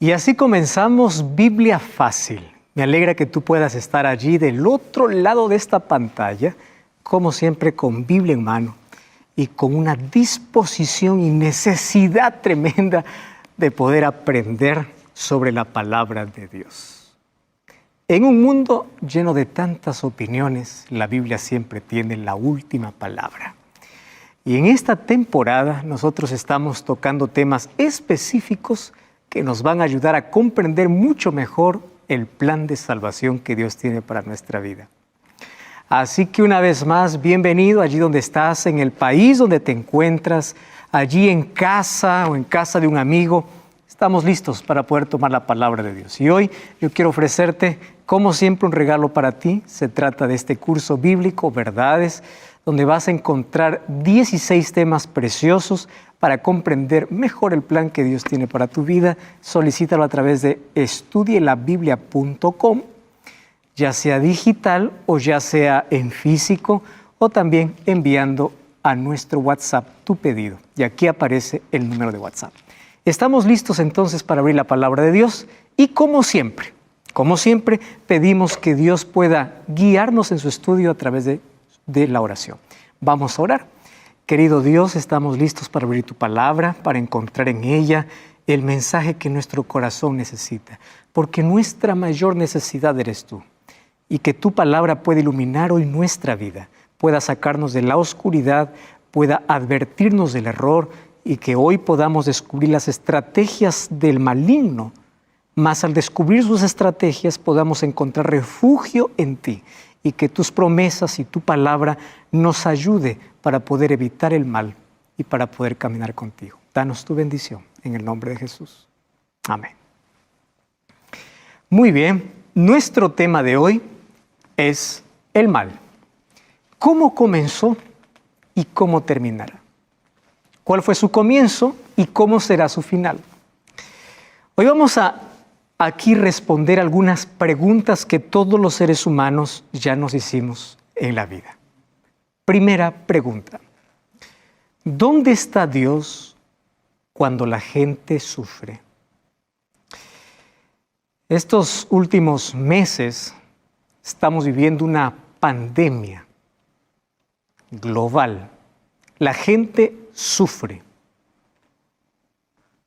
Y así comenzamos Biblia Fácil. Me alegra que tú puedas estar allí del otro lado de esta pantalla, como siempre con Biblia en mano y con una disposición y necesidad tremenda de poder aprender sobre la palabra de Dios. En un mundo lleno de tantas opiniones, la Biblia siempre tiene la última palabra. Y en esta temporada nosotros estamos tocando temas específicos que nos van a ayudar a comprender mucho mejor el plan de salvación que Dios tiene para nuestra vida. Así que una vez más, bienvenido allí donde estás, en el país donde te encuentras, allí en casa o en casa de un amigo. Estamos listos para poder tomar la palabra de Dios. Y hoy yo quiero ofrecerte, como siempre, un regalo para ti. Se trata de este curso bíblico, Verdades, donde vas a encontrar 16 temas preciosos para comprender mejor el plan que Dios tiene para tu vida. Solicítalo a través de estudielabiblia.com, ya sea digital o ya sea en físico, o también enviando a nuestro WhatsApp tu pedido. Y aquí aparece el número de WhatsApp. Estamos listos entonces para abrir la palabra de Dios y como siempre, pedimos que Dios pueda guiarnos en su estudio a través de la oración. Vamos a orar. Querido Dios, estamos listos para abrir tu palabra, para encontrar en ella el mensaje que nuestro corazón necesita, porque nuestra mayor necesidad eres tú, y que tu palabra pueda iluminar hoy nuestra vida, pueda sacarnos de la oscuridad, pueda advertirnos del error, y que hoy podamos descubrir las estrategias del maligno, mas al descubrir sus estrategias podamos encontrar refugio en ti, y que tus promesas y tu palabra nos ayude para poder evitar el mal y para poder caminar contigo. Danos tu bendición en el nombre de Jesús. Amén. Muy bien, nuestro tema de hoy es el mal. ¿Cómo comenzó y cómo terminará? ¿Cuál fue su comienzo y cómo será su final? Hoy vamos a aquí responder algunas preguntas que todos los seres humanos ya nos hicimos en la vida. Primera pregunta: ¿dónde está Dios cuando la gente sufre? Estos últimos meses estamos viviendo una pandemia global. La gente sufre.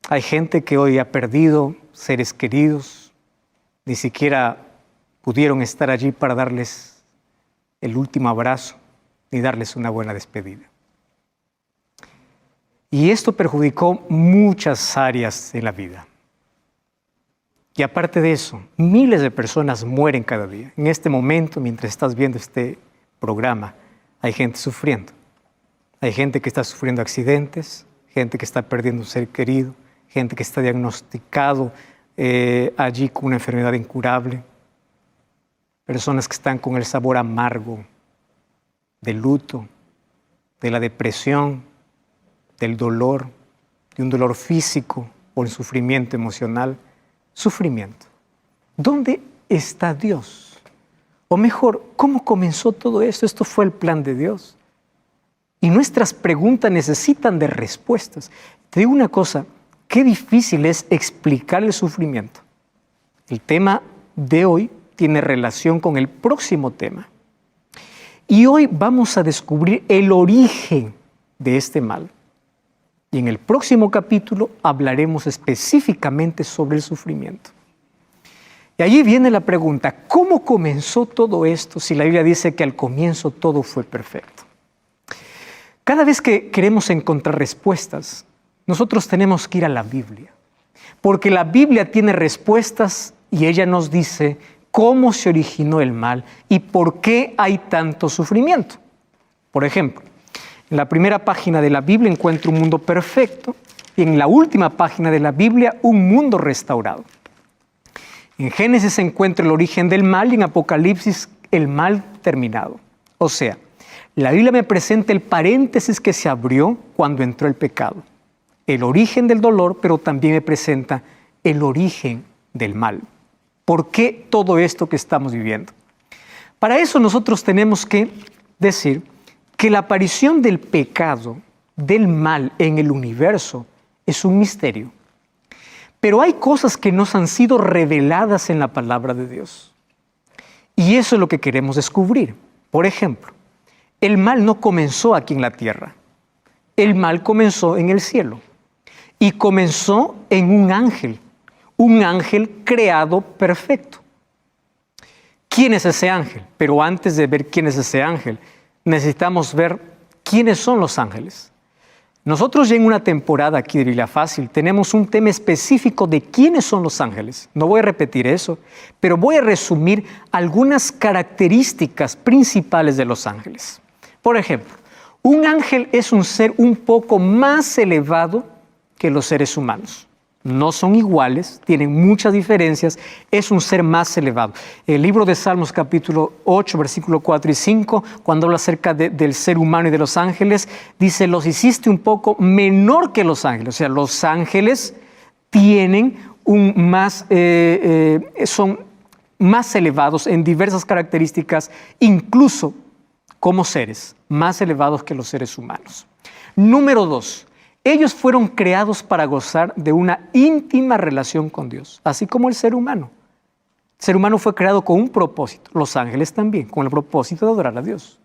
Hay gente que hoy ha perdido seres queridos, ni siquiera pudieron estar allí para darles el último abrazo, ni darles una buena despedida. Y esto perjudicó muchas áreas de la vida. Y aparte de eso, miles de personas mueren cada día. En este momento, mientras estás viendo este programa, hay gente sufriendo. Hay gente que está sufriendo accidentes, gente que está perdiendo un ser querido, gente que está diagnosticado allí con una enfermedad incurable, personas que están con el sabor amargo del luto, de la depresión, del dolor, de un dolor físico o el sufrimiento emocional. Sufrimiento. ¿Dónde está Dios? O mejor, ¿cómo comenzó todo esto? Esto fue el plan de Dios. Y nuestras preguntas necesitan de respuestas. Te digo una cosa, qué difícil es explicar el sufrimiento. El tema de hoy tiene relación con el próximo tema. Y hoy vamos a descubrir el origen de este mal. Y en el próximo capítulo hablaremos específicamente sobre el sufrimiento. Y allí viene la pregunta, ¿cómo comenzó todo esto si la Biblia dice que al comienzo todo fue perfecto? Cada vez que queremos encontrar respuestas, nosotros tenemos que ir a la Biblia, porque la Biblia tiene respuestas y ella nos dice cómo se originó el mal y por qué hay tanto sufrimiento. Por ejemplo, en la primera página de la Biblia encuentro un mundo perfecto y en la última página de la Biblia un mundo restaurado. En Génesis se encuentra el origen del mal y en Apocalipsis el mal terminado. O sea, la Biblia me presenta el paréntesis que se abrió cuando entró el pecado, el origen del dolor, pero también me presenta el origen del mal. ¿Por qué todo esto que estamos viviendo? Para eso nosotros tenemos que decir que la aparición del pecado, del mal en el universo, es un misterio. Pero hay cosas que nos han sido reveladas en la palabra de Dios. Y eso es lo que queremos descubrir. Por ejemplo, el mal no comenzó aquí en la tierra. El mal comenzó en el cielo. Y comenzó en un ángel creado perfecto. ¿Quién es ese ángel? Pero antes de ver quién es ese ángel, necesitamos ver quiénes son los ángeles. Nosotros ya en una temporada aquí de Biblia Fácil tenemos un tema específico de quiénes son los ángeles. No voy a repetir eso, pero voy a resumir algunas características principales de los ángeles. Por ejemplo, un ángel es un ser un poco más elevado que los seres humanos. No son iguales, tienen muchas diferencias, es un ser más elevado. El libro de Salmos capítulo 8, versículo 4 y 5, cuando habla acerca del ser humano y de los ángeles, dice, los hiciste un poco menor que los ángeles. O sea, los ángeles tienen son más elevados en diversas características, incluso como seres, más elevados que los seres humanos. Número 2. Ellos fueron creados para gozar de una íntima relación con Dios, así como el ser humano. El ser humano fue creado con un propósito, los ángeles también, con el propósito de adorar a Dios.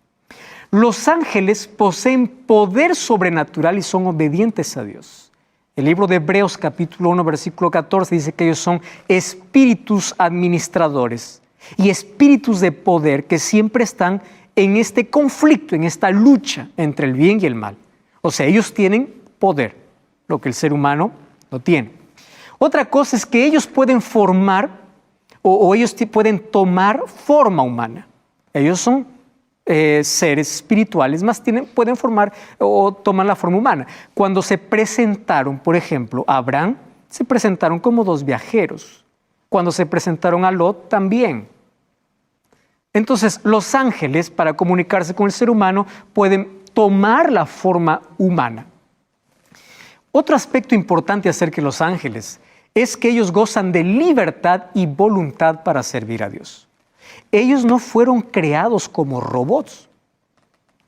Los ángeles poseen poder sobrenatural y son obedientes a Dios. El libro de Hebreos capítulo 1, versículo 14 dice que ellos son espíritus administradores y espíritus de poder que siempre están en este conflicto, en esta lucha entre el bien y el mal. O sea, ellos tienen poder, lo que el ser humano no tiene. Otra cosa es que ellos pueden formar o ellos pueden tomar forma humana. Ellos son seres espirituales, más pueden formar o tomar la forma humana. Cuando se presentaron, por ejemplo, a Abraham, se presentaron como dos viajeros. Cuando se presentaron a Lot, también. Entonces, los ángeles, para comunicarse con el ser humano, pueden tomar la forma humana. Otro aspecto importante acerca de los ángeles es que ellos gozan de libertad y voluntad para servir a Dios. Ellos no fueron creados como robots.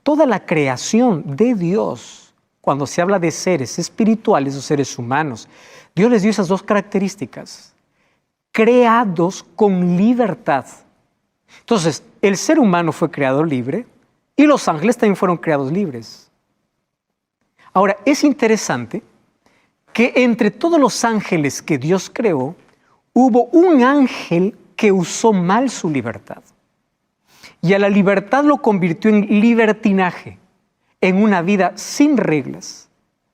Toda la creación de Dios, cuando se habla de seres espirituales o seres humanos, Dios les dio esas dos características, creados con libertad. Entonces, el ser humano fue creado libre y los ángeles también fueron creados libres. Ahora, es interesante que entre todos los ángeles que Dios creó, hubo un ángel que usó mal su libertad. Y a la libertad lo convirtió en libertinaje, en una vida sin reglas.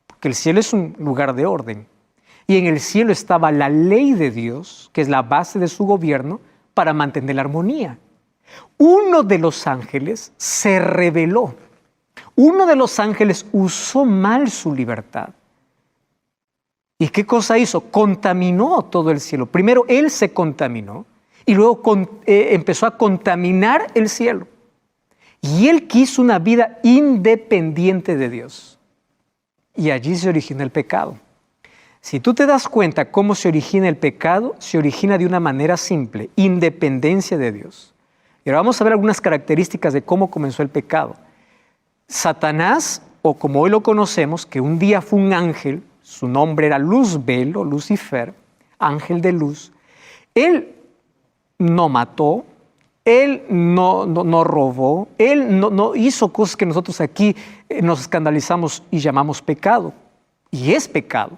Porque el cielo es un lugar de orden. Y en el cielo estaba la ley de Dios, que es la base de su gobierno, para mantener la armonía. Uno de los ángeles se rebeló. Uno de los ángeles usó mal su libertad. ¿Y qué cosa hizo? Contaminó todo el cielo. Primero él se contaminó y luego empezó a contaminar el cielo. Y él quiso una vida independiente de Dios. Y allí se originó el pecado. Si tú te das cuenta cómo se origina el pecado, se origina de una manera simple, independencia de Dios. Y ahora vamos a ver algunas características de cómo comenzó el pecado. Satanás, o como hoy lo conocemos, que un día fue un ángel, su nombre era Luzbel o Lucifer, ángel de luz. Él no mató, él no robó, él no hizo cosas que nosotros aquí nos escandalizamos y llamamos pecado. Y es pecado.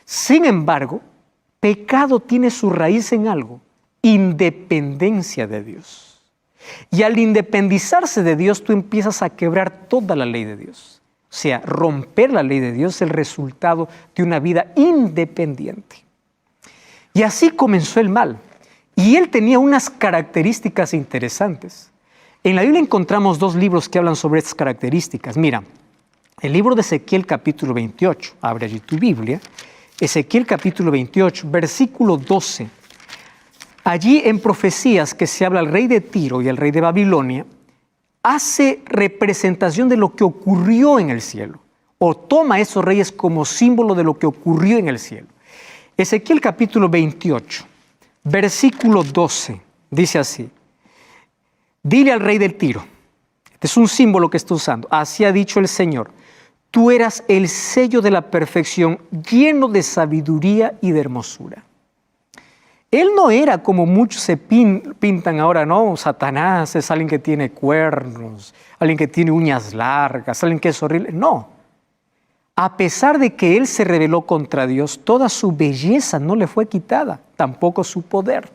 Sin embargo, pecado tiene su raíz en algo, independencia de Dios. Y al independizarse de Dios, tú empiezas a quebrar toda la ley de Dios. O sea, romper la ley de Dios es el resultado de una vida independiente. Y así comenzó el mal. Y él tenía unas características interesantes. En la Biblia encontramos dos libros que hablan sobre estas características. Mira, el libro de Ezequiel capítulo 28, abre allí tu Biblia, Ezequiel capítulo 28, versículo 12. Allí en profecías que se habla al rey de Tiro y al rey de Babilonia, hace representación de lo que ocurrió en el cielo, o toma a esos reyes como símbolo de lo que ocurrió en el cielo. Ezequiel capítulo 28, versículo 12, dice así: dile al rey del Tiro, este es un símbolo que está usando, así ha dicho el Señor, tú eras el sello de la perfección, lleno de sabiduría y de hermosura. Él no era como muchos se pintan ahora, ¿no? Satanás es alguien que tiene cuernos, alguien que tiene uñas largas, alguien que es horrible. No. A pesar de que él se rebeló contra Dios, toda su belleza no le fue quitada, tampoco su poder.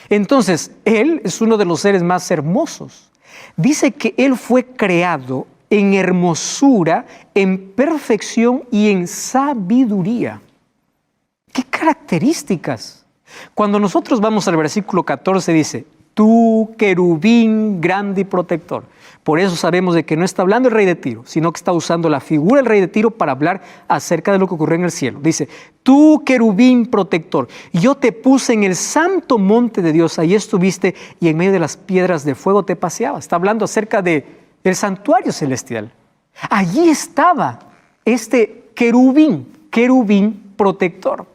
Entonces, él es uno de los seres más hermosos. Dice que él fue creado en hermosura, en perfección y en sabiduría. ¿Qué características? Cuando nosotros vamos al versículo 14 dice, tú querubín grande y protector. Por eso sabemos de que no está hablando el rey de Tiro, sino que está usando la figura del rey de Tiro para hablar acerca de lo que ocurrió en el cielo. Dice, tú querubín protector, yo te puse en el santo monte de Dios, ahí estuviste y en medio de las piedras de fuego te paseabas. Está hablando acerca del santuario celestial. Allí estaba este querubín protector.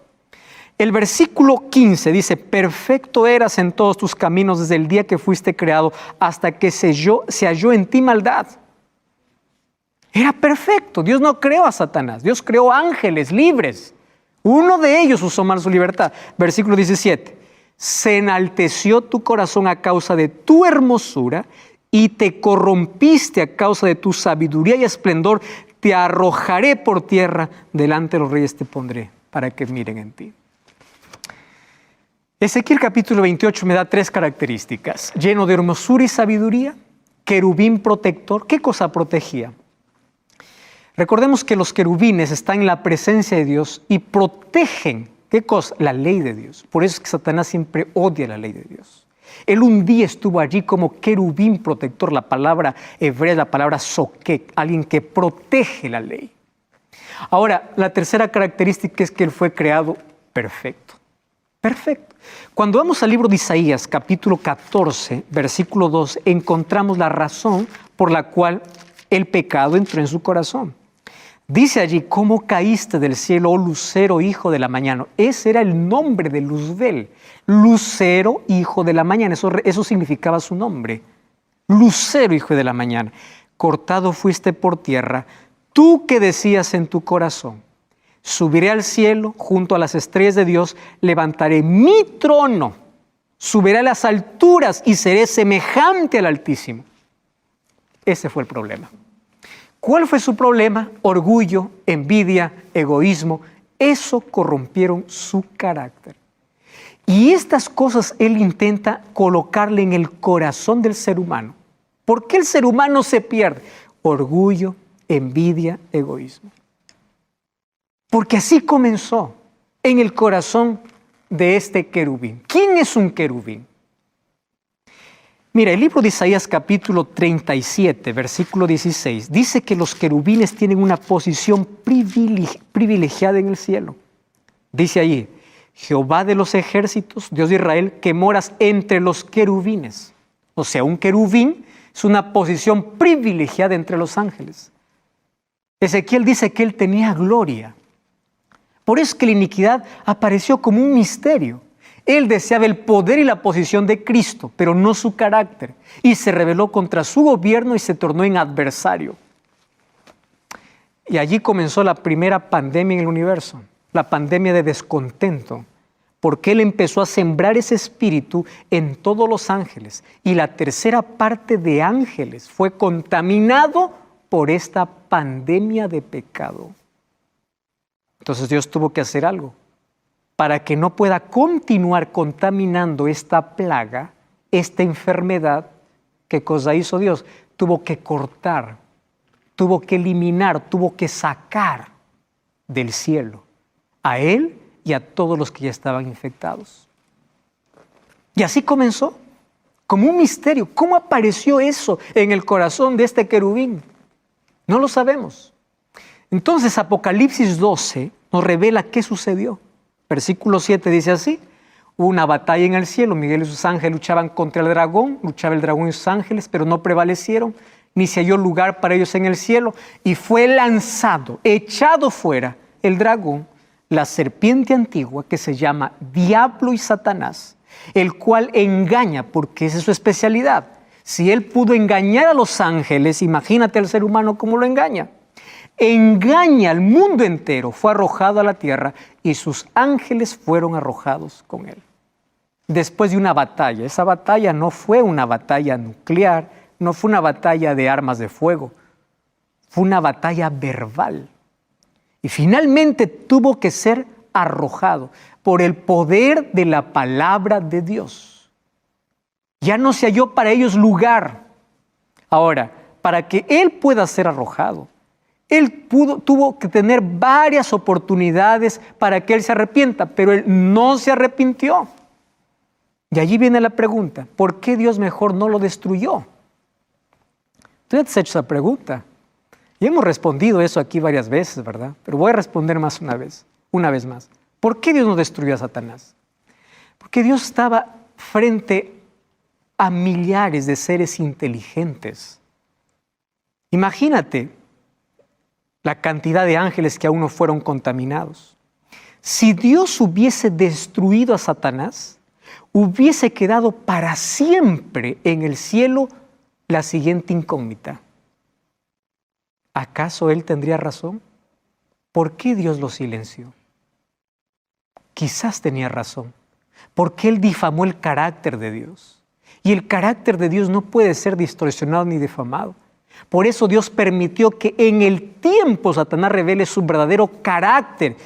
El versículo 15 dice, perfecto eras en todos tus caminos desde el día que fuiste creado hasta que se halló en ti maldad. Era perfecto. Dios no creó a Satanás. Dios creó ángeles libres. Uno de ellos usó mal su libertad. Versículo 17. Se enalteció tu corazón a causa de tu hermosura y te corrompiste a causa de tu sabiduría y esplendor. Te arrojaré por tierra, delante de los reyes te pondré para que miren en ti. Ezequiel capítulo 28 me da 3 características. Lleno de hermosura y sabiduría, querubín protector. ¿Qué cosa protegía? Recordemos que los querubines están en la presencia de Dios y protegen, ¿qué cosa? La ley de Dios. Por eso es que Satanás siempre odia la ley de Dios. Él un día estuvo allí como querubín protector. La palabra hebrea es la palabra soquek, alguien que protege la ley. Ahora, la tercera característica es que él fue creado perfecto. Perfecto. Cuando vamos al libro de Isaías, capítulo 14, versículo 2, encontramos la razón por la cual el pecado entró en su corazón. Dice allí, ¿cómo caíste del cielo, oh lucero, hijo de la mañana? Ese era el nombre de Luzbel. Lucero, hijo de la mañana. Eso significaba su nombre. Lucero, hijo de la mañana. Cortado fuiste por tierra, tú que decías en tu corazón, subiré al cielo junto a las estrellas de Dios, levantaré mi trono, subiré a las alturas y seré semejante al Altísimo. Ese fue el problema. ¿Cuál fue su problema? Orgullo, envidia, egoísmo. Eso corrompieron su carácter. Y estas cosas él intenta colocarle en el corazón del ser humano. ¿Por qué el ser humano se pierde? Orgullo, envidia, egoísmo. Porque así comenzó en el corazón de este querubín. ¿Quién es un querubín? Mira, el libro de Isaías capítulo 37, versículo 16, dice que los querubines tienen una posición privilegiada en el cielo. Dice allí, Jehová de los ejércitos, Dios de Israel, que moras entre los querubines. O sea, un querubín es una posición privilegiada entre los ángeles. Ezequiel dice que él tenía gloria. Por eso es que la iniquidad apareció como un misterio. Él deseaba el poder y la posición de Cristo, pero no su carácter. Y se rebeló contra su gobierno y se tornó en adversario. Y allí comenzó la primera pandemia en el universo, la pandemia de descontento, porque él empezó a sembrar ese espíritu en todos los ángeles. Y la tercera parte de ángeles fue contaminado por esta pandemia de pecado. Entonces Dios tuvo que hacer algo para que no pueda continuar contaminando esta plaga, esta enfermedad. ¿Qué cosa hizo Dios? Tuvo que cortar, tuvo que eliminar, tuvo que sacar del cielo a él y a todos los que ya estaban infectados. Y así comenzó, como un misterio. ¿Cómo apareció eso en el corazón de este querubín? No lo sabemos. Entonces Apocalipsis 12 nos revela qué sucedió. Versículo 7 dice así, hubo una batalla en el cielo, Miguel y sus ángeles luchaban contra el dragón, luchaba el dragón y sus ángeles, pero no prevalecieron, ni se halló lugar para ellos en el cielo, y fue lanzado, echado fuera el dragón, la serpiente antigua que se llama Diablo y Satanás, el cual engaña, porque esa es su especialidad. Si él pudo engañar a los ángeles, imagínate al ser humano cómo lo engaña. engaña al mundo entero, fue arrojado a la tierra y sus ángeles fueron arrojados con él. Después de una batalla, esa batalla no fue una batalla nuclear, no fue una batalla de armas de fuego, fue una batalla verbal. Y finalmente tuvo que ser arrojado por el poder de la palabra de Dios. Ya no se halló para ellos lugar. Ahora, para que él pueda ser arrojado, tuvo que tener varias oportunidades para que él se arrepienta, pero él no se arrepintió. Y allí viene la pregunta, ¿por qué Dios mejor no lo destruyó? Tú ya te has hecho esa pregunta. Y hemos respondido eso aquí varias veces, ¿verdad? Pero voy a responder más una vez más. ¿Por qué Dios no destruyó a Satanás? Porque Dios estaba frente a millares de seres inteligentes. Imagínate la cantidad de ángeles que aún no fueron contaminados. Si Dios hubiese destruido a Satanás, hubiese quedado para siempre en el cielo la siguiente incógnita. ¿Acaso él tendría razón? ¿Por qué Dios lo silenció? Quizás tenía razón, porque él difamó el carácter de Dios. Y el carácter de Dios no puede ser distorsionado ni difamado. Por eso Dios permitió que en el tiempo Satanás revele su verdadero carácter.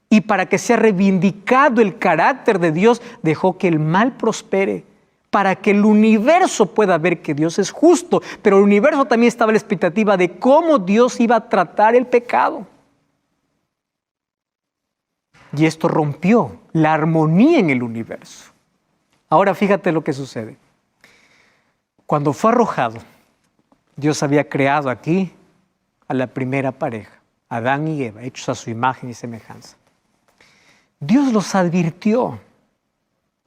Y para que sea reivindicado el carácter de Dios, dejó que el mal prospere, para que el universo pueda ver que Dios es justo. Pero el universo también estaba a la expectativa de cómo Dios iba a tratar el pecado. Y esto rompió la armonía en el universo. Ahora fíjate lo que sucede. Cuando fue arrojado, Dios había creado aquí a la primera pareja, Adán y Eva, hechos a su imagen y semejanza. Dios los advirtió.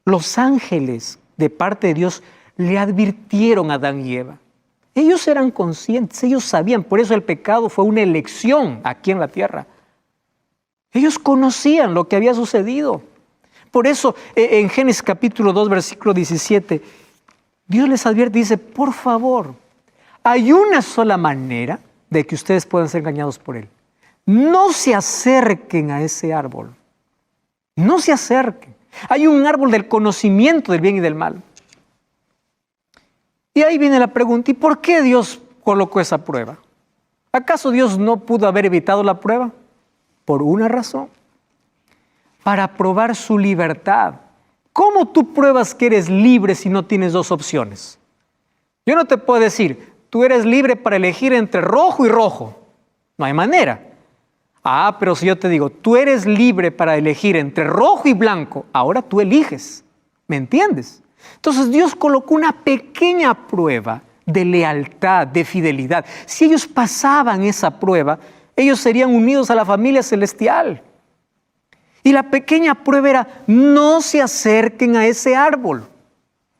Los ángeles de parte de Dios le advirtieron a Adán y Eva. Ellos eran conscientes, ellos sabían, por eso el pecado fue una elección aquí en la tierra. Ellos conocían lo que había sucedido. Por eso en Génesis capítulo 2, versículo 17, Dios les advierte y dice, por favor, hay una sola manera de que ustedes puedan ser engañados por él. No se acerquen a ese árbol. No se acerquen. Hay un árbol del conocimiento del bien y del mal. Y ahí viene la pregunta, ¿y por qué Dios colocó esa prueba? ¿Acaso Dios no pudo haber evitado la prueba? Por una razón. Para probar su libertad. ¿Cómo tú pruebas que eres libre si no tienes dos opciones? Yo no te puedo decir, tú eres libre para elegir entre rojo y rojo. No hay manera. Pero si yo te digo, tú eres libre para elegir entre rojo y blanco, ahora tú eliges. ¿Me entiendes? Entonces Dios colocó una pequeña prueba de lealtad, de fidelidad. Si ellos pasaban esa prueba, ellos serían unidos a la familia celestial. Y la pequeña prueba era, no se acerquen a ese árbol,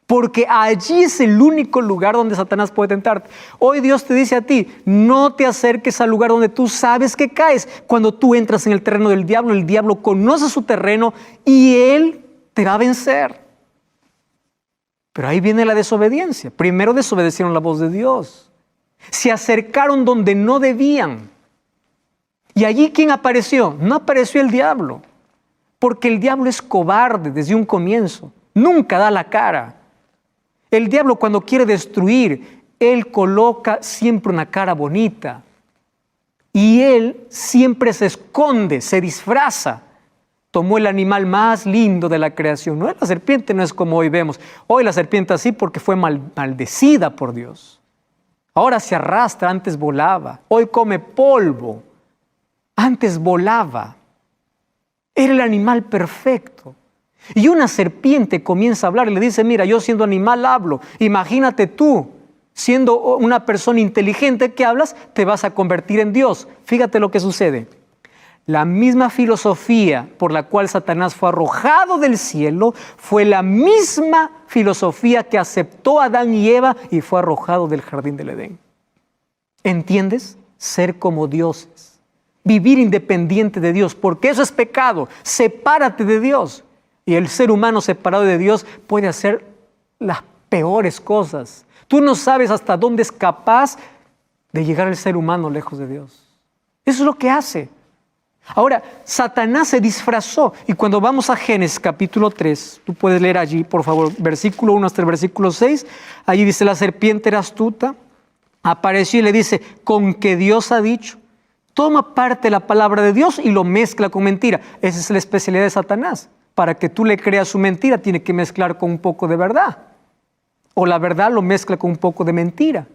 porque allí es el único lugar donde Satanás puede tentarte. Hoy Dios te dice a ti, no te acerques al lugar donde tú sabes que caes. Cuando tú entras en el terreno del diablo, el diablo conoce su terreno y él te va a vencer. Pero ahí viene la desobediencia. Primero desobedecieron la voz de Dios. Se acercaron donde no debían. Y allí, ¿quién apareció? No apareció el diablo, porque el diablo es cobarde desde un comienzo. Nunca da la cara. El diablo cuando quiere destruir, él coloca siempre una cara bonita. Y él siempre se esconde, se disfraza. Tomó el animal más lindo de la creación. No, la serpiente no es como hoy vemos. Hoy la serpiente así porque fue maldecida por Dios. Ahora se arrastra, antes volaba. Hoy come polvo. Antes volaba. Era el animal perfecto. Y una serpiente comienza a hablar y le dice, mira, yo siendo animal hablo. Imagínate tú, siendo una persona inteligente que hablas, te vas a convertir en Dios. Fíjate lo que sucede. La misma filosofía por la cual Satanás fue arrojado del cielo fue la misma filosofía que aceptó Adán y Eva y fue arrojado del jardín del Edén. ¿Entiendes? Ser como dioses. Vivir independiente de Dios, porque eso es pecado. Sepárate de Dios. Y el ser humano separado de Dios puede hacer las peores cosas. Tú no sabes hasta dónde es capaz de llegar el ser humano lejos de Dios. Eso es lo que hace. Ahora, Satanás se disfrazó. Y cuando vamos a Génesis capítulo 3, tú puedes leer allí, por favor, versículo 1 hasta el versículo 6. Allí dice, la serpiente era astuta, apareció y le dice, con que Dios ha dicho. Toma parte de la palabra de Dios y lo mezcla con mentira. Esa es la especialidad de Satanás. Para que tú le creas su mentira, tiene que mezclar con un poco de verdad. O la verdad lo mezcla con un poco de mentira.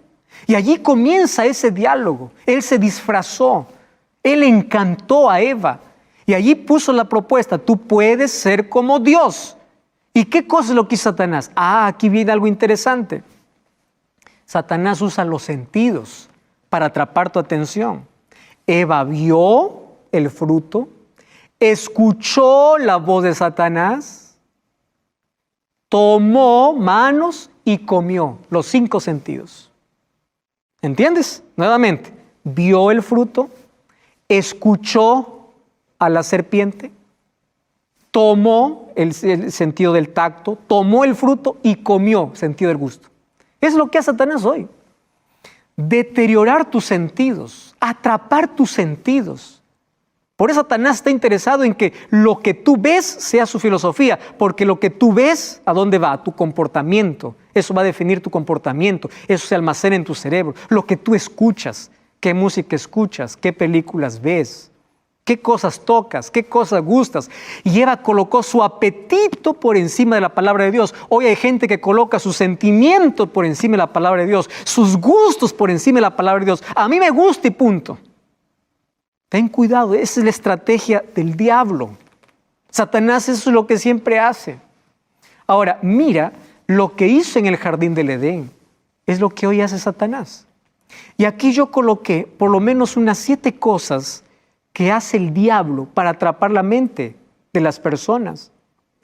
Y allí comienza ese diálogo. Él se disfrazó. Él encantó a Eva. Y allí puso la propuesta, tú puedes ser como Dios. ¿Y qué cosa es lo que hizo Satanás? Aquí viene algo interesante. Satanás usa los sentidos para atrapar tu atención. Eva vio el fruto, escuchó la voz de Satanás, tomó manos y comió, los 5 sentidos. ¿Entiendes? Nuevamente, vio el fruto, escuchó a la serpiente, tomó el sentido del tacto, tomó el fruto y comió, sentido del gusto. Es lo que hace Satanás hoy. Deteriorar tus sentidos, atrapar tus sentidos. Por eso Satanás está interesado en que lo que tú ves sea su filosofía, porque lo que tú ves, ¿a dónde va? A tu comportamiento. Eso va a definir tu comportamiento, eso se almacena en tu cerebro. Lo que tú escuchas, qué música escuchas, qué películas ves, qué cosas tocas, qué cosas gustas. Y Eva colocó su apetito por encima de la palabra de Dios. Hoy hay gente que coloca sus sentimientos por encima de la palabra de Dios, sus gustos por encima de la palabra de Dios. A mí me gusta y punto. Ten cuidado, esa es la estrategia del diablo. Satanás eso es lo que siempre hace. Ahora, mira lo que hizo en el jardín del Edén. Es lo que hoy hace Satanás. Y aquí yo coloqué por lo menos unas 7 cosas que hace el diablo para atrapar la mente de las personas,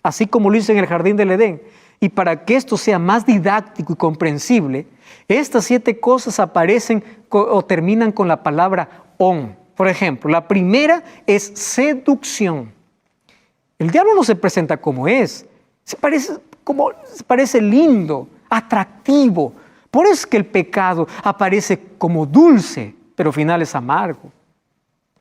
así como lo hizo en el jardín del Edén. Y para que esto sea más didáctico y comprensible, estas 7 cosas aparecen o terminan con la palabra on. Por ejemplo, la primera es seducción. El diablo no se presenta como es, se parece lindo, atractivo. Por eso es que el pecado aparece como dulce, pero al final es amargo.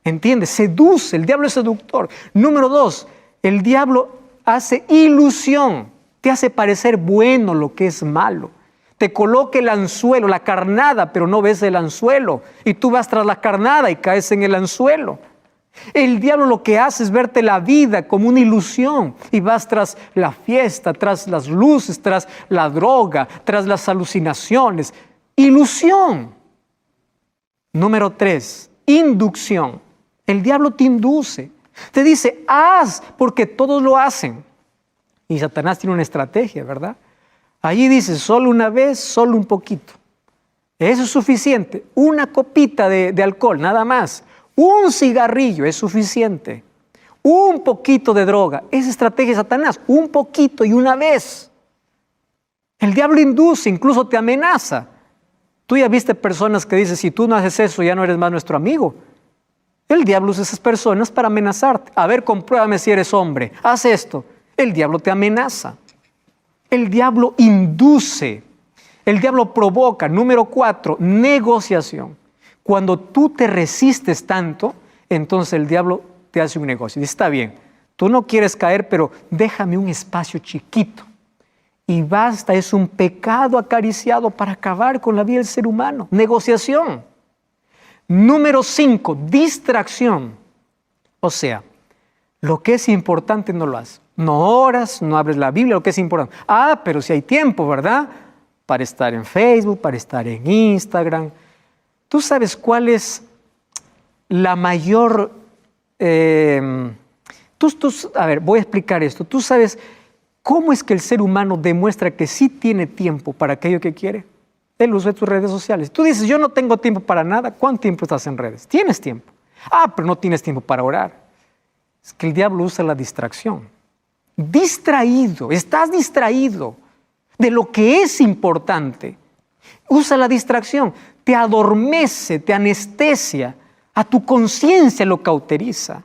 ¿Entiendes? Seduce, el diablo es seductor. Número 2, el diablo hace ilusión, te hace parecer bueno lo que es malo. Te coloca el anzuelo, la carnada, pero no ves el anzuelo. Y tú vas tras la carnada y caes en el anzuelo. El diablo lo que hace es verte la vida como una ilusión y vas tras la fiesta, tras las luces, tras la droga, tras las alucinaciones. Ilusión. Número 3, inducción. El diablo te induce. Te dice, haz, porque todos lo hacen. Y Satanás tiene una estrategia, ¿verdad? Allí dice, solo una vez, solo un poquito. Eso es suficiente. Una copita de alcohol, nada más. Un cigarrillo es suficiente. Un poquito de droga. Esa estrategia de Satanás. Un poquito y una vez. El diablo induce, incluso te amenaza. Tú ya viste personas que dicen, si tú no haces eso, ya no eres más nuestro amigo. El diablo usa esas personas para amenazarte. A ver, compruébame si eres hombre. Haz esto. El diablo te amenaza. El diablo induce. El diablo provoca. Número 4, negociación. Cuando tú te resistes tanto, entonces el diablo te hace un negocio. Dice, está bien, tú no quieres caer, pero déjame un espacio chiquito. Y basta, es un pecado acariciado para acabar con la vida del ser humano. Negociación. Número 5, distracción. O sea, lo que es importante no lo haces. No oras, no abres la Biblia, lo que es importante. Pero si hay tiempo, ¿verdad? Para estar en Facebook, para estar en Instagram. ¿Tú sabes cuál es la mayor... a ver, voy a explicar esto. ¿Tú sabes cómo es que el ser humano demuestra que sí tiene tiempo para aquello que quiere? El uso de tus redes sociales. Tú dices, yo no tengo tiempo para nada. ¿Cuánto tiempo estás en redes? Tienes tiempo. Pero no tienes tiempo para orar. Es que el diablo usa la distracción. Distraído, estás distraído de lo que es importante. Usa la distracción, te adormece, te anestesia, a tu conciencia lo cauteriza.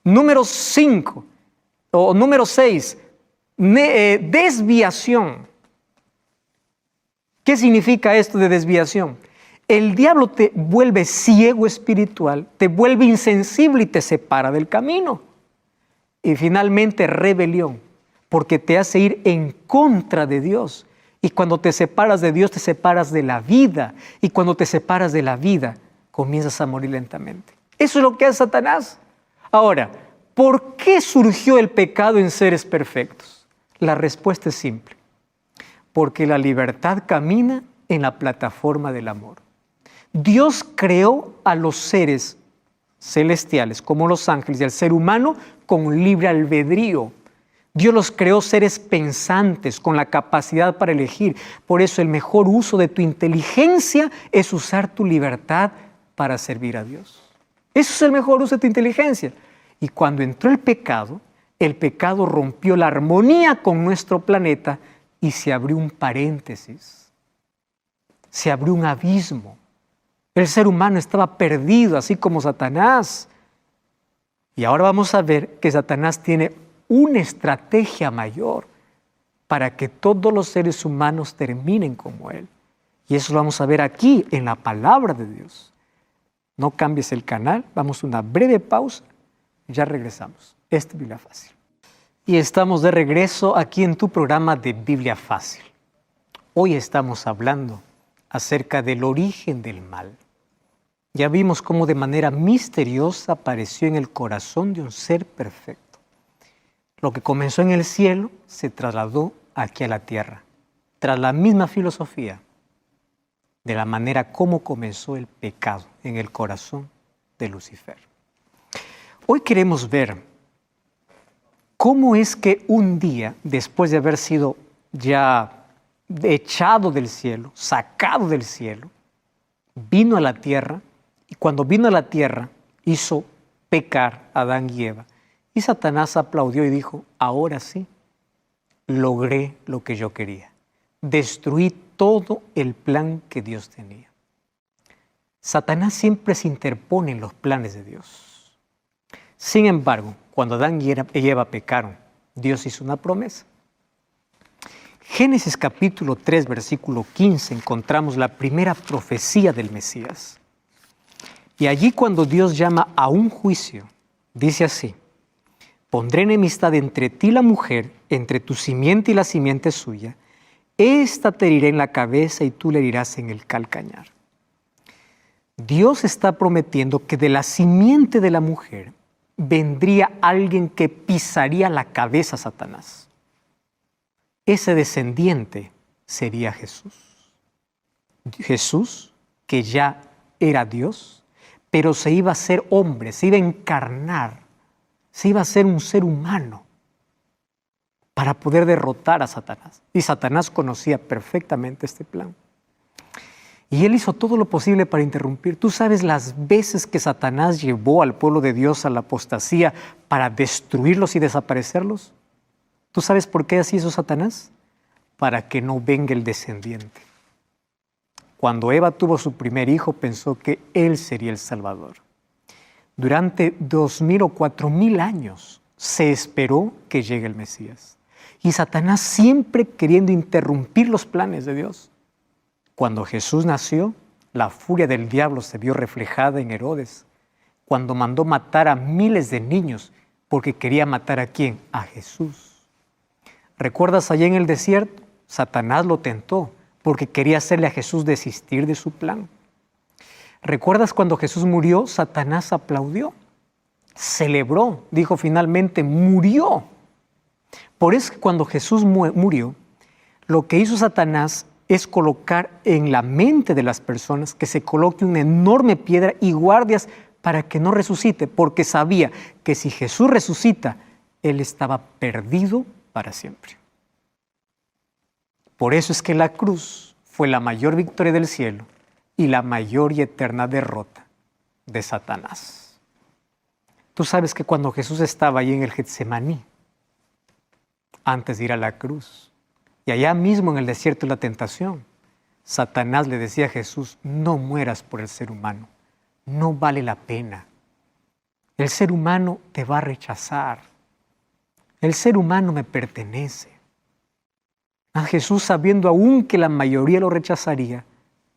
Número 5, o número 6, desviación. ¿Qué significa esto de desviación? El diablo te vuelve ciego espiritual, te vuelve insensible y te separa del camino. Y finalmente rebelión, porque te hace ir en contra de Dios. Y cuando te separas de Dios, te separas de la vida. Y cuando te separas de la vida, comienzas a morir lentamente. Eso es lo que hace Satanás. Ahora, ¿por qué surgió el pecado en seres perfectos? La respuesta es simple. Porque la libertad camina en la plataforma del amor. Dios creó a los seres celestiales, como los ángeles, y al ser humano con libre albedrío. Dios los creó seres pensantes, con la capacidad para elegir. Por eso el mejor uso de tu inteligencia es usar tu libertad para servir a Dios. Eso es el mejor uso de tu inteligencia. Y cuando entró el pecado rompió la armonía con nuestro planeta y se abrió un paréntesis. Se abrió un abismo. El ser humano estaba perdido, así como Satanás. Y ahora vamos a ver que Satanás tiene una estrategia mayor para que todos los seres humanos terminen como él. Y eso lo vamos a ver aquí en la palabra de Dios. No cambies el canal, vamos a una breve pausa, ya regresamos. Esta es Biblia Fácil. Y estamos de regreso aquí en tu programa de Biblia Fácil. Hoy estamos hablando acerca del origen del mal. Ya vimos cómo de manera misteriosa apareció en el corazón de un ser perfecto. Lo que comenzó en el cielo se trasladó aquí a la tierra, tras la misma filosofía de la manera como comenzó el pecado en el corazón de Lucifer. Hoy queremos ver cómo es que un día, después de haber sido ya echado del cielo, sacado del cielo, vino a la tierra, y cuando vino a la tierra hizo pecar a Adán y Eva. Y Satanás aplaudió y dijo, ahora sí, logré lo que yo quería. Destruí todo el plan que Dios tenía. Satanás siempre se interpone en los planes de Dios. Sin embargo, cuando Adán y Eva pecaron, Dios hizo una promesa. Génesis capítulo 3, versículo 15, encontramos la primera profecía del Mesías. Y allí cuando Dios llama a un juicio, dice así, pondré enemistad entre ti y la mujer, entre tu simiente y la simiente suya. Esta te herirá en la cabeza y tú le herirás en el calcañar. Dios está prometiendo que de la simiente de la mujer vendría alguien que pisaría la cabeza a Satanás. Ese descendiente sería Jesús. Jesús, que ya era Dios, pero se iba a ser hombre, se iba a encarnar, se iba a ser un ser humano para poder derrotar a Satanás. Y Satanás conocía perfectamente este plan. Y él hizo todo lo posible para interrumpir. ¿Tú sabes las veces que Satanás llevó al pueblo de Dios a la apostasía para destruirlos y desaparecerlos? ¿Tú sabes por qué así hizo Satanás? Para que no venga el descendiente. Cuando Eva tuvo su primer hijo, pensó que él sería el Salvador. Durante 2000 o 4000 años se esperó que llegue el Mesías. Y Satanás siempre queriendo interrumpir los planes de Dios. Cuando Jesús nació, la furia del diablo se vio reflejada en Herodes, cuando mandó matar a miles de niños, porque quería matar ¿a quién? A Jesús. ¿Recuerdas allá en el desierto? Satanás lo tentó, porque quería hacerle a Jesús desistir de su plan. ¿Recuerdas cuando Jesús murió? Satanás aplaudió, celebró, dijo finalmente, murió. Por eso que cuando Jesús murió, lo que hizo Satanás es colocar en la mente de las personas que se coloque una enorme piedra y guardias para que no resucite, porque sabía que si Jesús resucita, él estaba perdido para siempre. Por eso es que la cruz fue la mayor victoria del cielo y la mayor y eterna derrota de Satanás. Tú sabes que cuando Jesús estaba ahí en el Getsemaní, antes de ir a la cruz, y allá mismo en el desierto de la tentación, Satanás le decía a Jesús, no mueras por el ser humano, no vale la pena. El ser humano te va a rechazar. El ser humano me pertenece. A Jesús, sabiendo aún que la mayoría lo rechazaría,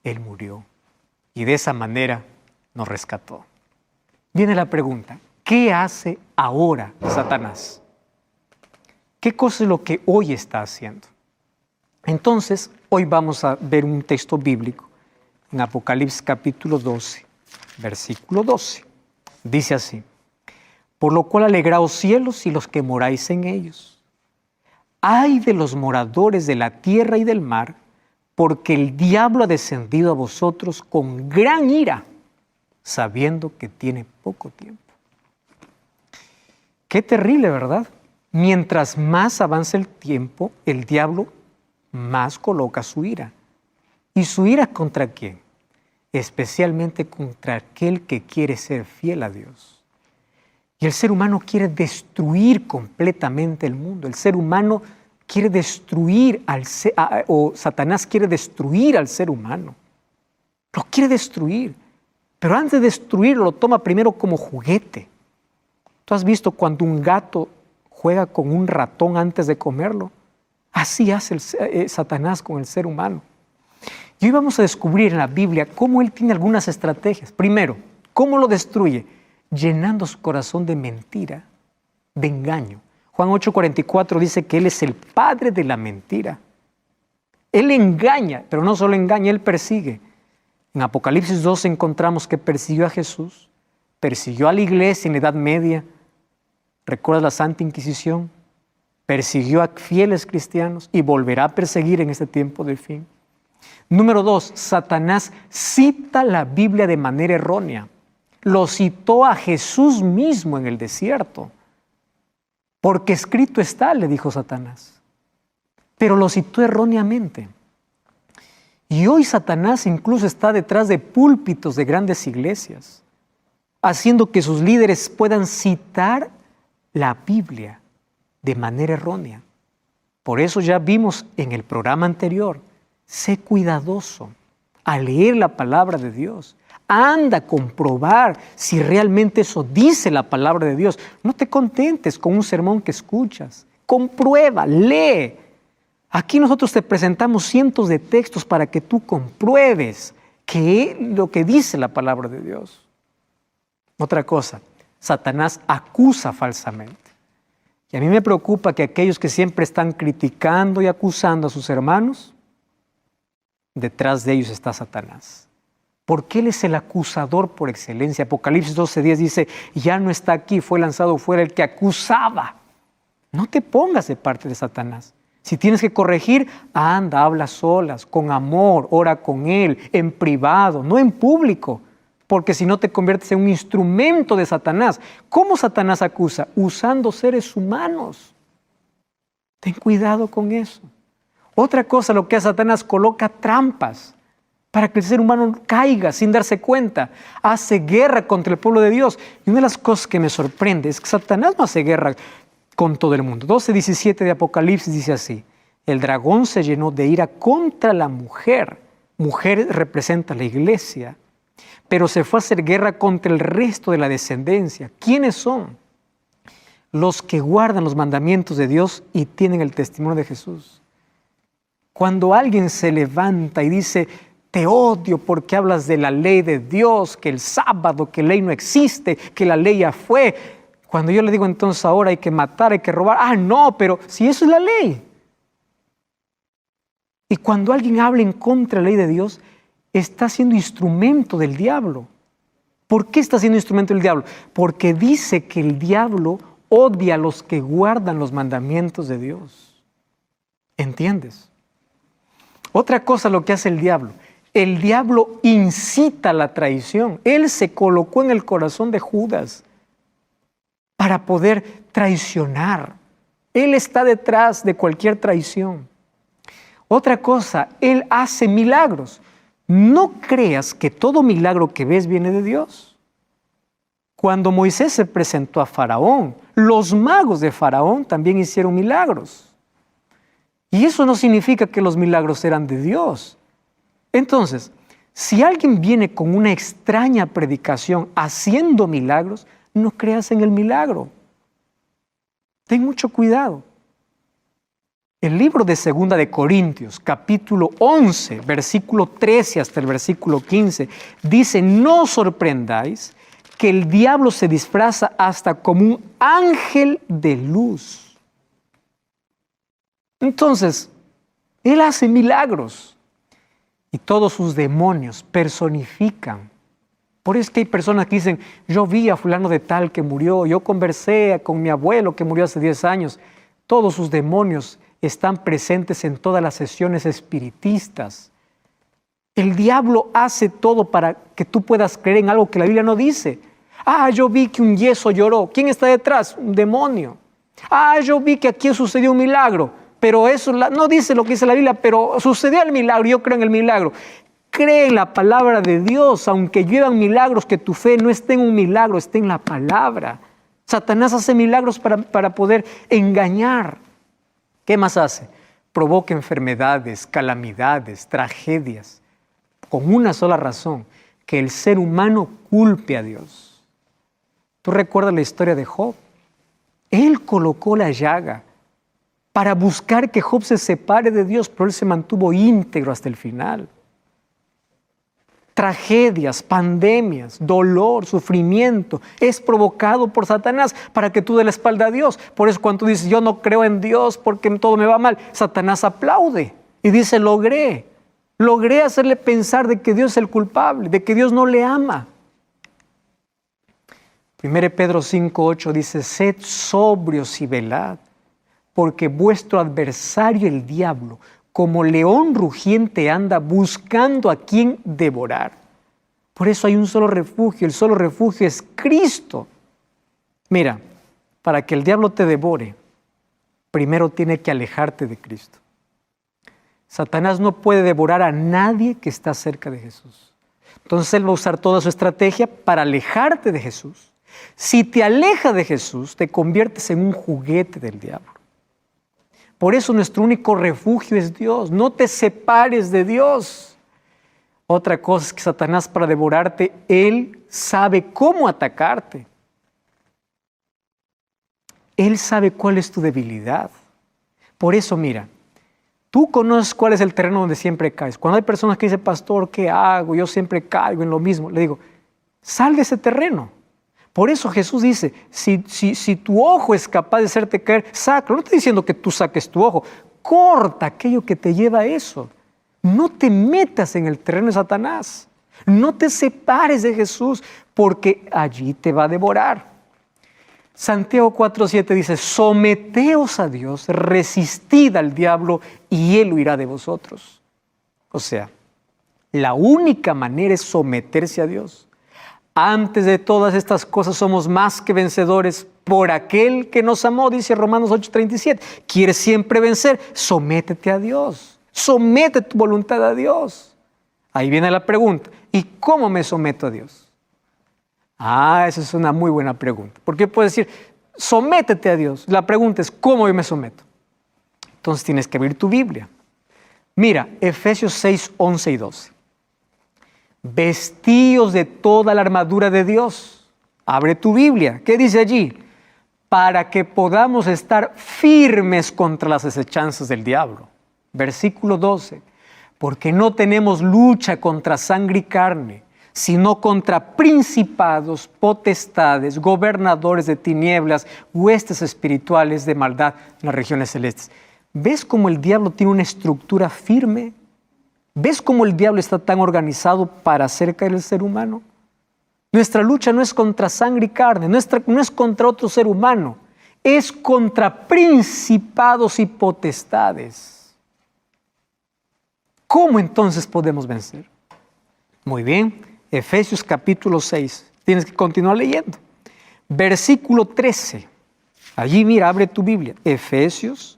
él murió. y de esa manera nos rescató. Viene la pregunta, ¿qué hace ahora Satanás? ¿Qué cosa es lo que hoy está haciendo? Entonces, hoy vamos a ver un texto bíblico en Apocalipsis capítulo 12, versículo 12. Dice así: por lo cual alegraos cielos y los que moráis en ellos. Ay de los moradores de la tierra y del mar, porque el diablo ha descendido a vosotros con gran ira, sabiendo que tiene poco tiempo. Qué terrible, ¿verdad? Mientras más avanza el tiempo, el diablo más coloca su ira. ¿Y su ira contra quién? Especialmente contra aquel que quiere ser fiel a Dios. Y el ser humano quiere destruir completamente el mundo. El ser humano quiere destruir o Satanás quiere destruir al ser humano. Lo quiere destruir. Pero antes de destruirlo, lo toma primero como juguete. ¿Tú has visto cuando un gato juega con un ratón antes de comerlo? Así hace Satanás con el ser humano. Y hoy vamos a descubrir en la Biblia cómo él tiene algunas estrategias. Primero, ¿cómo lo destruye? Llenando su corazón de mentira, de engaño. Juan 8:44 dice que él es el padre de la mentira. Él engaña, pero no solo engaña, él persigue. En Apocalipsis 12 encontramos que persiguió a Jesús, persiguió a la iglesia en la Edad Media. ¿Recuerdas la Santa Inquisición? Persiguió a fieles cristianos y volverá a perseguir en este tiempo del fin. Número 2, Satanás cita la Biblia de manera errónea. Lo citó a Jesús mismo en el desierto. Porque escrito está, le dijo Satanás. Pero lo citó erróneamente. Y hoy Satanás incluso está detrás de púlpitos de grandes iglesias, haciendo que sus líderes puedan citar la Biblia de manera errónea. Por eso ya vimos en el programa anterior, sé cuidadoso al leer la palabra de Dios. Anda a comprobar si realmente eso dice la palabra de Dios. No te contentes con un sermón que escuchas. Comprueba, lee. Aquí nosotros te presentamos cientos de textos para que tú compruebes lo que dice la palabra de Dios. Otra cosa, Satanás acusa falsamente. Y a mí me preocupa que aquellos que siempre están criticando y acusando a sus hermanos, detrás de ellos está Satanás. Porque él es el acusador por excelencia. Apocalipsis 12:10 dice, ya no está aquí, fue lanzado fuera el que acusaba. No te pongas de parte de Satanás. Si tienes que corregir, anda, habla solas, con amor, ora con él, en privado, no en público. Porque si no te conviertes en un instrumento de Satanás. ¿Cómo Satanás acusa? Usando seres humanos. Ten cuidado con eso. Otra cosa, lo que hace Satanás, coloca trampas para que el ser humano caiga sin darse cuenta. Hace guerra contra el pueblo de Dios. Y una de las cosas que me sorprende es que Satanás no hace guerra con todo el mundo. 12:17 de Apocalipsis dice así: el dragón se llenó de ira contra la mujer. Mujer representa la iglesia. Pero se fue a hacer guerra contra el resto de la descendencia. ¿Quiénes son? Los que guardan los mandamientos de Dios y tienen el testimonio de Jesús. Cuando alguien se levanta y dice, te odio porque hablas de la ley de Dios, que el sábado, que la ley no existe, que la ley ya fue. Cuando yo le digo entonces ahora hay que matar, hay que robar. No, pero si eso es la ley. Y cuando alguien habla en contra de la ley de Dios, está siendo instrumento del diablo. ¿Por qué está siendo instrumento del diablo? Porque dice que el diablo odia a los que guardan los mandamientos de Dios. ¿Entiendes? Otra cosa lo que hace el diablo incita a la traición. Él se colocó en el corazón de Judas para poder traicionar. Él está detrás de cualquier traición. Otra cosa, él hace milagros. No creas que todo milagro que ves viene de Dios. Cuando Moisés se presentó a Faraón, los magos de Faraón también hicieron milagros. Y eso no significa que los milagros eran de Dios. Entonces, si alguien viene con una extraña predicación haciendo milagros, no creas en el milagro. Ten mucho cuidado. El libro de Segunda de Corintios, capítulo 11, versículo 13 hasta el versículo 15, dice: no os sorprendáis que el diablo se disfraza hasta como un ángel de luz. Entonces, él hace milagros y todos sus demonios personifican. Por eso es que hay personas que dicen: yo vi a fulano de tal que murió, yo conversé con mi abuelo que murió hace 10 años. Todos sus demonios están presentes en todas las sesiones espiritistas. El diablo hace todo para que tú puedas creer en algo que la Biblia no dice. Yo vi que un yeso lloró. ¿Quién está detrás? Un demonio. Yo vi que aquí sucedió un milagro. Pero eso no dice lo que dice la Biblia, pero sucedió el milagro, yo creo en el milagro. Cree en la palabra de Dios, aunque lluevan milagros, que tu fe no esté en un milagro, esté en la palabra. Satanás hace milagros para poder engañar. ¿Qué más hace? Provoca enfermedades, calamidades, tragedias, con una sola razón: que el ser humano culpe a Dios. ¿Tú recuerdas la historia de Job? Él colocó la llaga para buscar que Job se separe de Dios, pero él se mantuvo íntegro hasta el final. Tragedias, pandemias, dolor, sufrimiento es provocado por Satanás para que tú des la espalda a Dios. Por eso cuando tú dices: yo no creo en Dios porque todo me va mal, Satanás aplaude y dice: logré hacerle pensar de que Dios es el culpable, de que Dios no le ama. 1 Pedro 5:8 dice: sed sobrios y velad, porque vuestro adversario el diablo, como león rugiente, anda buscando a quien devorar. Por eso hay un solo refugio, el solo refugio es Cristo. Mira, para que el diablo te devore, primero tiene que alejarte de Cristo. Satanás no puede devorar a nadie que está cerca de Jesús. Entonces él va a usar toda su estrategia para alejarte de Jesús. Si te aleja de Jesús, te conviertes en un juguete del diablo. Por eso nuestro único refugio es Dios. No te separes de Dios. Otra cosa es que Satanás, para devorarte, él sabe cómo atacarte. Él sabe cuál es tu debilidad. Por eso, mira, tú conoces cuál es el terreno donde siempre caes. Cuando hay personas que dicen: pastor, ¿qué hago? Yo siempre caigo en lo mismo. Le digo: sal de ese terreno. Por eso Jesús dice: si tu ojo es capaz de hacerte caer, sácalo. No estoy diciendo que tú saques tu ojo. Corta aquello que te lleva a eso. No te metas en el terreno de Satanás. No te separes de Jesús, porque allí te va a devorar. Santiago 4:7 dice: someteos a Dios, resistid al diablo y él huirá de vosotros. O sea, la única manera es someterse a Dios. Antes de todas estas cosas somos más que vencedores por aquel que nos amó, dice Romanos 8:37. ¿Quieres siempre vencer? Sométete a Dios. Somete tu voluntad a Dios. Ahí viene la pregunta: ¿y cómo me someto a Dios? Esa es una muy buena pregunta. Porque puedes decir: sométete a Dios. La pregunta es: ¿cómo yo me someto? Entonces tienes que abrir tu Biblia. Mira, Efesios 6:11 y 12. Vestíos de toda la armadura de Dios. Abre tu Biblia. ¿Qué dice allí? Para que podamos estar firmes contra las acechanzas del diablo. Versículo 12. Porque no tenemos lucha contra sangre y carne, sino contra principados, potestades, gobernadores de tinieblas, huestes espirituales de maldad en las regiones celestes. ¿Ves cómo el diablo tiene una estructura firme? ¿Ves cómo el diablo está tan organizado para hacer caer el ser humano? Nuestra lucha no es contra sangre y carne, no es contra otro ser humano, es contra principados y potestades. ¿Cómo entonces podemos vencer? Muy bien, Efesios capítulo 6, tienes que continuar leyendo. Versículo 13, allí mira, abre tu Biblia, Efesios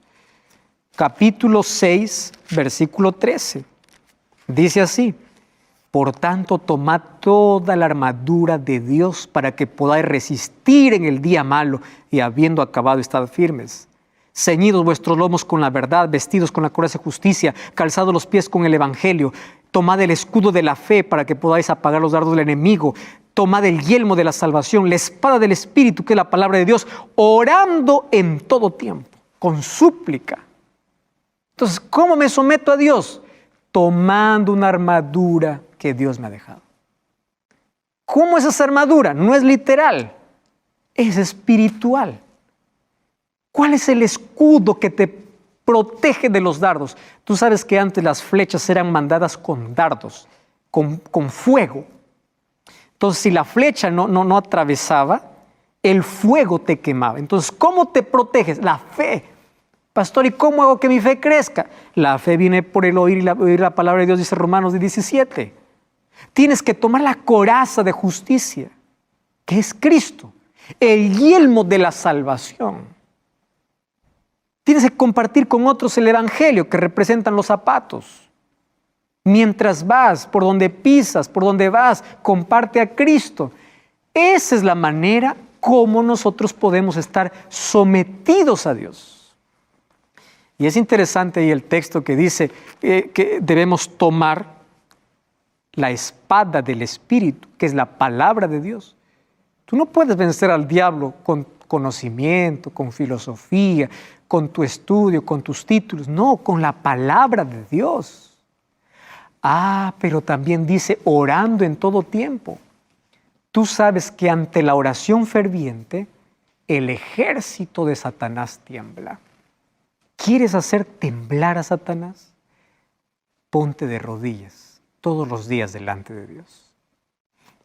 capítulo 6, versículo 13. Dice así: por tanto, tomad toda la armadura de Dios para que podáis resistir en el día malo y habiendo acabado, estad firmes. Ceñidos vuestros lomos con la verdad, vestidos con la coraza de justicia, calzados los pies con el evangelio. Tomad el escudo de la fe para que podáis apagar los dardos del enemigo. Tomad el yelmo de la salvación, la espada del Espíritu, que es la palabra de Dios, orando en todo tiempo, con súplica Entonces, ¿cómo me someto a Dios? Tomando una armadura que Dios me ha dejado. ¿Cómo es esa armadura? No es literal, es espiritual. ¿Cuál es el escudo que te protege de los dardos? Tú sabes que antes las flechas eran mandadas con dardos, con fuego. Entonces, si la flecha no atravesaba, el fuego te quemaba. Entonces, ¿cómo te proteges? La fe. Pastor, ¿y cómo hago que mi fe crezca? La fe viene por el oír y oír la palabra de Dios, dice Romanos 17. Tienes que tomar la coraza de justicia, que es Cristo, el yelmo de la salvación. Tienes que compartir con otros el evangelio, que representan los zapatos. Mientras vas, por donde pisas, por donde vas, comparte a Cristo. Esa es la manera como nosotros podemos estar sometidos a Dios. Y es interesante ahí el texto que dice que debemos tomar la espada del Espíritu, que es la palabra de Dios. Tú no puedes vencer al diablo con conocimiento, con filosofía, con tu estudio, con tus títulos. No, con la palabra de Dios. Pero también dice orando en todo tiempo. Tú sabes que ante la oración ferviente, el ejército de Satanás tiembla. ¿Quieres hacer temblar a Satanás? Ponte de rodillas todos los días delante de Dios.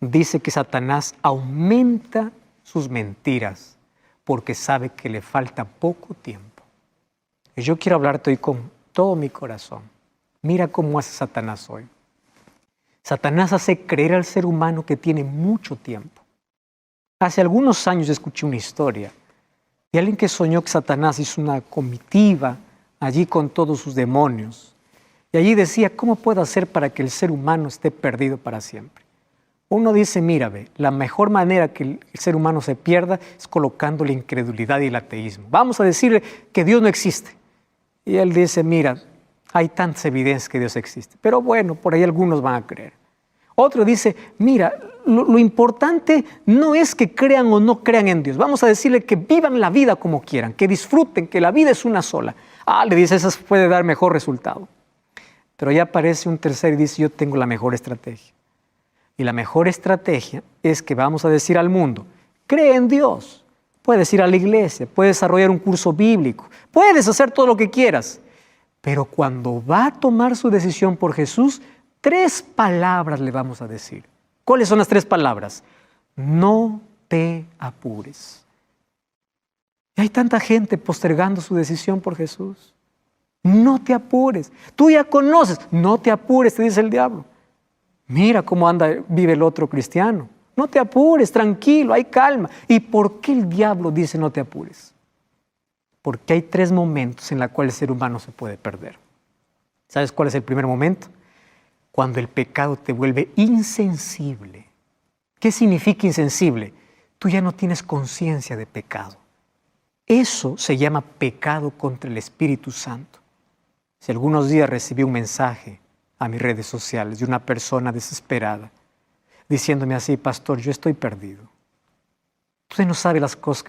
Dice que Satanás aumenta sus mentiras porque sabe que le falta poco tiempo. Y yo quiero hablarte hoy con todo mi corazón. Mira cómo hace Satanás hoy. Satanás hace creer al ser humano que tiene mucho tiempo. Hace algunos años escuché una historia de alguien que soñó que Satanás hizo una comitiva allí con todos sus demonios. Y allí decía, ¿cómo puedo hacer para que el ser humano esté perdido para siempre? Uno dice, mira, la mejor manera que el ser humano se pierda es colocando la incredulidad y el ateísmo. Vamos a decirle que Dios no existe. Y él dice, mira, hay tantas evidencias que Dios existe. Pero bueno, por ahí algunos van a creer. Otro dice, mira, lo importante no es que crean o no crean en Dios. Vamos a decirle que vivan la vida como quieran, que disfruten, que la vida es una sola. Le dice, eso puede dar mejor resultado. Pero ya aparece un tercero y dice, yo tengo la mejor estrategia. Y la mejor estrategia es que vamos a decir al mundo, cree en Dios. Puedes ir a la iglesia, puedes desarrollar un curso bíblico, puedes hacer todo lo que quieras. Pero cuando va a tomar su decisión por Jesús, 3 palabras le vamos a decir. ¿Cuáles son las 3 palabras? No te apures. Y hay tanta gente postergando su decisión por Jesús. No te apures. Tú ya conoces. No te apures, te dice el diablo. Mira cómo vive el otro cristiano. No te apures, tranquilo, hay calma. ¿Y por qué el diablo dice no te apures? Porque hay 3 momentos en los cuales el ser humano se puede perder. ¿Sabes cuál es el primer momento? Cuando el pecado te vuelve insensible. ¿Qué significa insensible? Tú ya no tienes conciencia de pecado. Eso se llama pecado contra el Espíritu Santo. Si algunos días recibí un mensaje a mis redes sociales de una persona desesperada, diciéndome así, pastor, yo estoy perdido. Usted no sabe las cosas.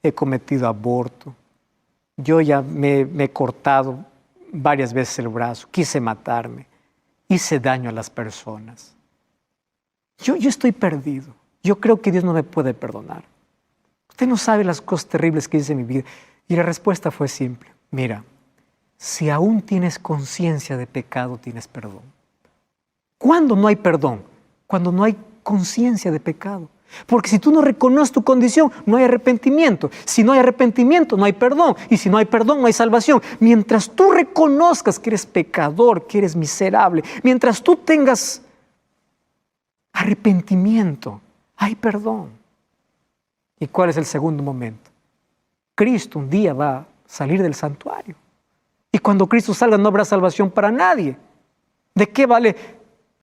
He cometido aborto, yo ya me he cortado varias veces el brazo, quise matarme, hice daño a las personas. Yo estoy perdido. Yo creo que Dios no me puede perdonar. Usted no sabe las cosas terribles que hice en mi vida. Y la respuesta fue simple. Mira, si aún tienes conciencia de pecado, tienes perdón. ¿Cuándo no hay perdón? Cuando no hay conciencia de pecado. Porque si tú no reconoces tu condición, no hay arrepentimiento. Si no hay arrepentimiento, no hay perdón. Y si no hay perdón, no hay salvación. Mientras tú reconozcas que eres pecador, que eres miserable, mientras tú tengas arrepentimiento, hay perdón. ¿Y cuál es el segundo momento? Cristo un día va a salir del santuario. Y cuando Cristo salga no habrá salvación para nadie. ¿De qué vale